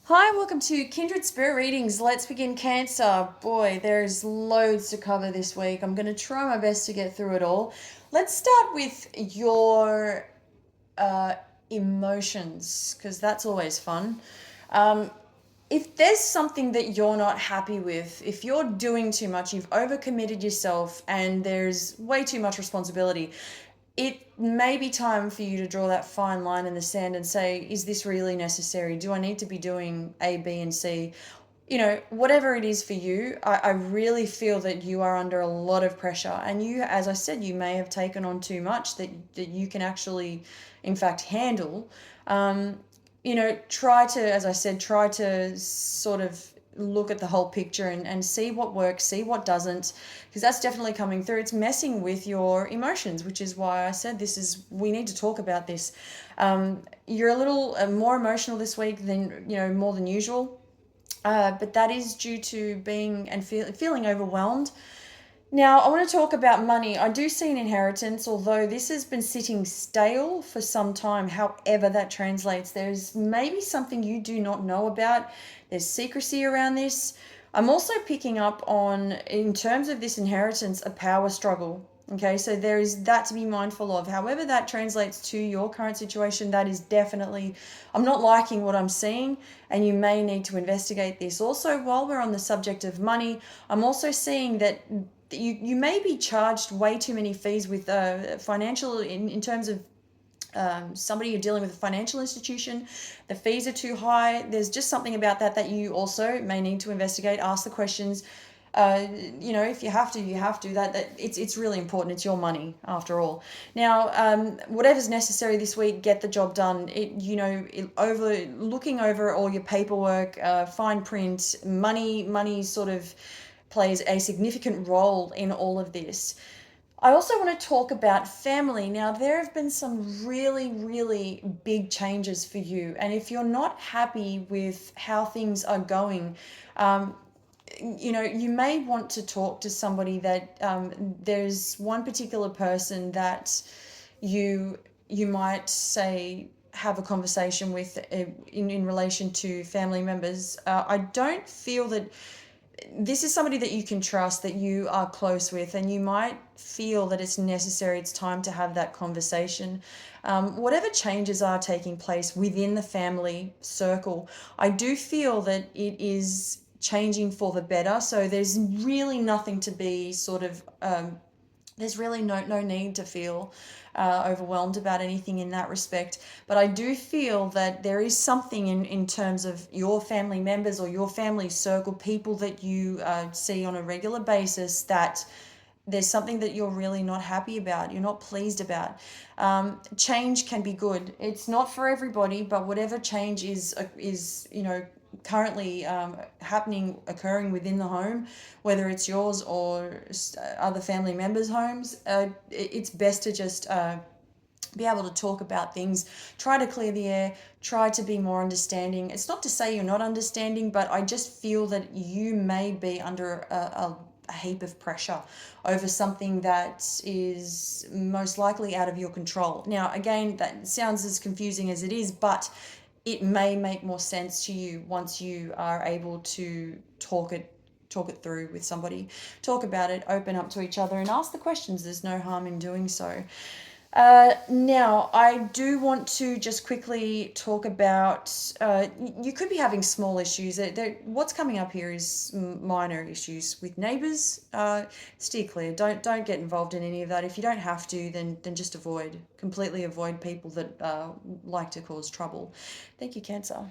Hi, welcome to Kindred Spirit Readings. Let's begin Cancer. Boy, there's loads to cover this week. I'm going to try my best to get through it all. Let's start with your uh, emotions, because that's always fun. Um, if there's something that you're not happy with, if you're doing too much, you've overcommitted yourself, and there's way too much responsibility, it may be time for you to draw that fine line in the sand and say, is this really necessary? Do I need to be doing A, B, and C? Whatever it is for you, I really feel that you are under a lot of pressure. And you, as I said, you may have taken on too much that you can actually, in fact, handle. Um, Try to, as I said, try to sort of look at the whole picture and see what works, see what doesn't, because that's definitely coming through. It's messing with your emotions, which is why I said we need to talk about this. You're a little more emotional this week than, more than usual. But that is due to being and feeling overwhelmed. Now, I want to talk about money. I do see an inheritance, although this has been sitting stale for some time. However, that translates. There's maybe something you do not know about. There's secrecy around this. I'm also picking up on, in terms of this inheritance, a power struggle. Okay, so there is that to be mindful of. However, that translates to your current situation, that is definitely, I'm not liking what I'm seeing, and you may need to investigate this. Also, while we're on the subject of money, I'm also seeing that you may be charged way too many fees with financial, in terms of somebody you're dealing with, a financial institution. The fees are too high. There's just something about that you also may need to investigate, ask the questions. If you have to, you have to. That it's really important. It's your money after all. Now, whatever's necessary this week, get the job done. Looking over all your paperwork, fine print, money sort of plays a significant role in all of this. I also want to talk about family. Now, there have been some really, really big changes for you. And if you're not happy with how things are going, um, you may want to talk to somebody that there's one particular person that you you might say have a conversation with in relation to family members. I don't feel that this is somebody that you can trust, that you are close with, and you might feel that it's necessary, it's time to have that conversation. Whatever changes are taking place within the family circle, I do feel that it is changing for the better. So there's really nothing to be sort of there's really no need to feel overwhelmed about anything in that respect. But I do feel that there is something in terms of your family members or your family circle, people that you see on a regular basis, that there's something that you're really not happy about, you're not pleased about. Change can be good. It's not for everybody, but whatever change is currently occurring within the home, whether it's yours or other family members' homes, it's best to just be able to talk about things, try to clear the air, try to be more understanding. It's not to say you're not understanding, but I just feel that you may be under a heap of pressure over something that is most likely out of your control. Now, again, that sounds as confusing as it is, but it may make more sense to you once you are able to talk it through with somebody, talk about it, open up to each other, and ask the questions. There's no harm in doing so. Now, I do want to just quickly talk about you could be having small issues. What's coming up here is minor issues with neighbours. Steer clear. Don't get involved in any of that. If you don't have to, then just completely avoid people that like to cause trouble. Thank you, Cancer.